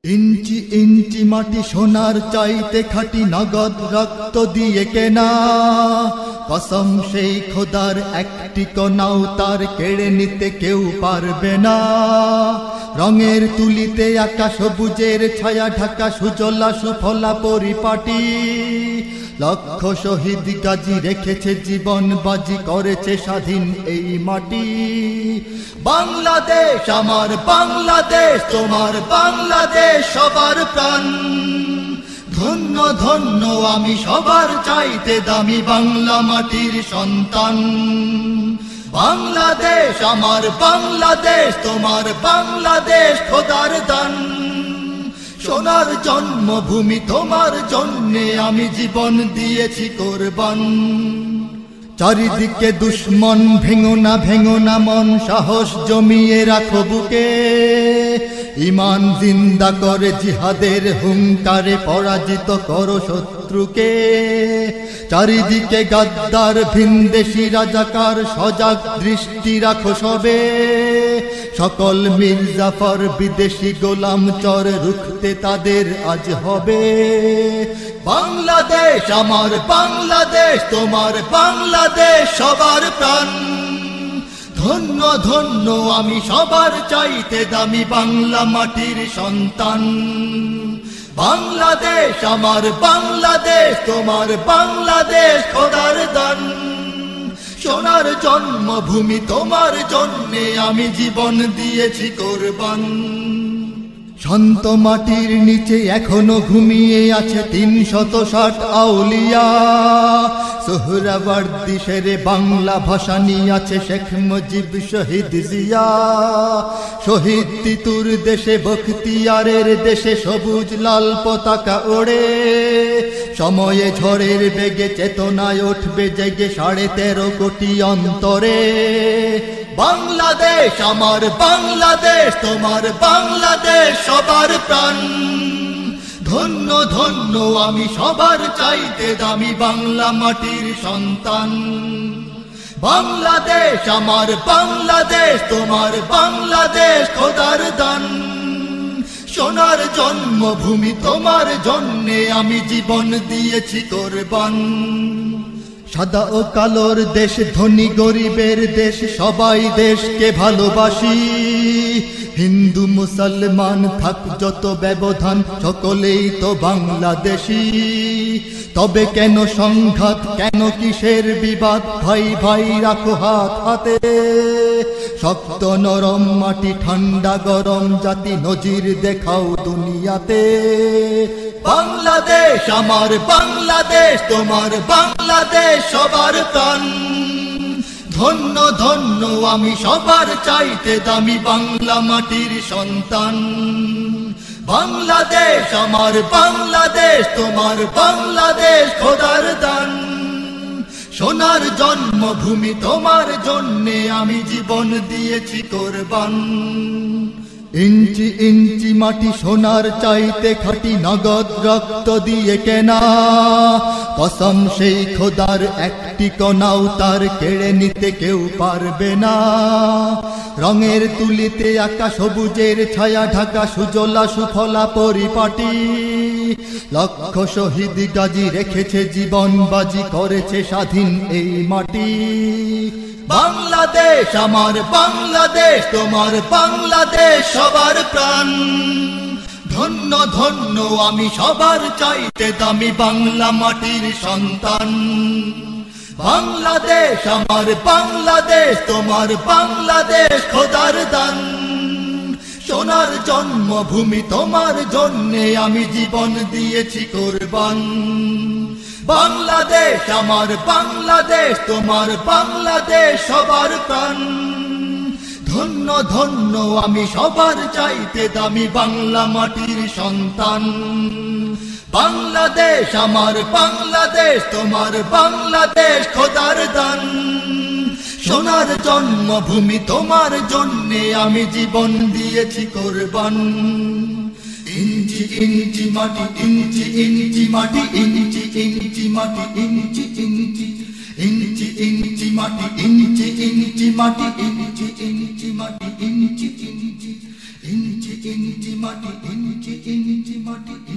ইঞ্চি ইঞ্চি মাটি সোনার চাইতে খাঁটি, নগদ রক্ত দিয়ে কেনা। কসম সেই খোদার, একটি কণাও তার কেড়ে নিতে কেউ পারবে না। রঙের তুলিতে আঁকা সবুজের ছায়া ঢাকা, সুজলা সুফলা পরিপাটি। লক্ষ শহীদ গাজী রেখেছে জীবন বাজি, করেছে স্বাধীন এই মাটি। বাংলাদেশ আমার বাংলাদেশ, তোমার বাংলাদেশ সবার প্রাণ। ধন্য ধন্য আমি সবার চাইতে দামি বাংলা মাটির সন্তান। বাংলাদেশ আমার বাংলাদেশ, তোমার বাংলাদেশ খোদার দান। সোনার জন্মভূমি, তোমার জন্যে আমি জীবন দিয়েছি কোরবান। চারিদিকে দুশ্মন, ভেঙো না মন, সাহস জমিয়ে রাখো বুকে। ঈমান জিন্দা করে জিহাদের হুঙ্কারে, পরাজিত করো শত্রুকে। চারিদিকে গাদ্দার ভিনদেশী রাজাকার, সজাগ দৃষ্টি রাখো সবে। সকল মির্জাফর বিদেশি গোলাম চর, রুখতে তাদের আজ হবে। বাংলাদেশ আমার বাংলাদেশ, তোমার বাংলাদেশ সবার প্রাণ। ধন্য ধন্য আমি সবার চাইতে দামি বাংলা মাটির সন্তান। বাংলাদেশ আমার বাংলাদেশ, তোমার বাংলাদেশ খোদার দান। সোনার জন্মভূমি, তোমার জন্যে আমি জীবন দিয়েছি কোরবান। শান্ত মাটির নিচে এখনো ঘুমিয়ে আছে ৩৬০ আউলিয়া। সোহরাওয়ার্দী শেরে বাংলা ভাষা নিয়ে আছে শেখ মুজিব, শহীদ জিয়া। শহীদ তিতুর দেশে, বখতিয়ারের দেশে সবুজ লাল পতাকা ওড়ে। সময়ে ঝড়ের বেগে চেতনায় উঠবে জেগে ১৩.৫ কোটি অন্তরে। বাংলাদেশ আমার বাংলাদেশ, তোমার বাংলাদেশ সবার প্রাণ। ধন্য ধন্য আমি সবার চাইতে দামি বাংলা মাটির সন্তান। বাংলাদেশ আমার বাংলাদেশ, তোমার বাংলাদেশ খোদার দান। সোনার জন্মভূমি, তোমার জন্যে আমি জীবন দিয়েছি কোরবান। সাদা ও কালোর দেশ, ধনী গরিবের দেশ, সবাই দেশকে ভালোবাসি। হিন্দু মুসলমান থাক যত ব্যবধান, সকলেই তো বাংলাদেশী। তবে কেন সংঘাত, কেন কিসের বিবাদ? ভাই ভাই রাখো হাত হাতে। শক্ত নরম মাটি, ঠান্ডা গরম জাতি, নজির দেখাও দুনিয়াতে। বাংলাদেশ আমার বাংলাদেশ, তোমার বাংলাদেশ সবার প্রাণ। ধন্য ধন্য আমি সবার চাইতে দামি বাংলা মাটির সন্তান। বাংলাদেশ আমার বাংলাদেশ, তোমার বাংলাদেশ খোদার দান। সোনার জন্মভূমি, তোমার জন্যে আমি জীবন দিয়েছি কোরবান। ইঞ্চি ইঞ্চি মাটি সোনার চাইতে খাঁটি, নগদ রক্ত দিয়ে কেনা। কসম সেই খোদার, একটি কণাও তার কেড়ে নিতে কেউ পারবে না। রঙের তুলিতে আঁকা সবুজের ছায়া ঢাকা, সুজলা সুফলা পরিপাটি। লক্ষ শহীদ গাজী রেখেছে জীবন বাজি, করেছে স্বাধীন এই মাটি। বাংলাদেশ আমার বাংলাদেশ, তোমার বাংলাদেশ সবার প্রাণ। ধন্য ধন্য আমি সবার চাইতে দামি বাংলা মাটির সন্তান। বাংলাদেশ আমার বাংলাদেশ, তোমার বাংলাদেশ খোদার দান। সোনার জন্মভূমি, তোমার জন্যে আমি জীবন দিয়েছি কোরবান। বাংলাদেশ আমার বাংলাদেশ, তোমার বাংলাদেশ সবার প্রাণ। ধন্য ধন্য আমি সবার চাইতে দামি বাংলা মাটির সন্তান। বাংলাদেশ আমার বাংলাদেশ, তোমার বাংলাদেশ খোদার দান। সোনার জন্মভূমি, তোমার জন্যে আমি জীবন দিয়েছি কোরবান। ইঞ্চি ইঞ্চি মাটি, ইঞ্চি ইঞ্চি মাটি, ইঞ্চি ইঞ্চি মাটি, ইঞ্চি ইঞ্চি ইঞ্চি ইঞ্চি মাটি, ইঞ্চি ইঞ্চি মাটি, ইঞ্চি ইঞ্চি মাটি, ইঞ্চি ইঞ্চি ইঞ্চি ইঞ্চি মাটি, ইঞ্চি ইঞ্চি ইঞ্চি মাটি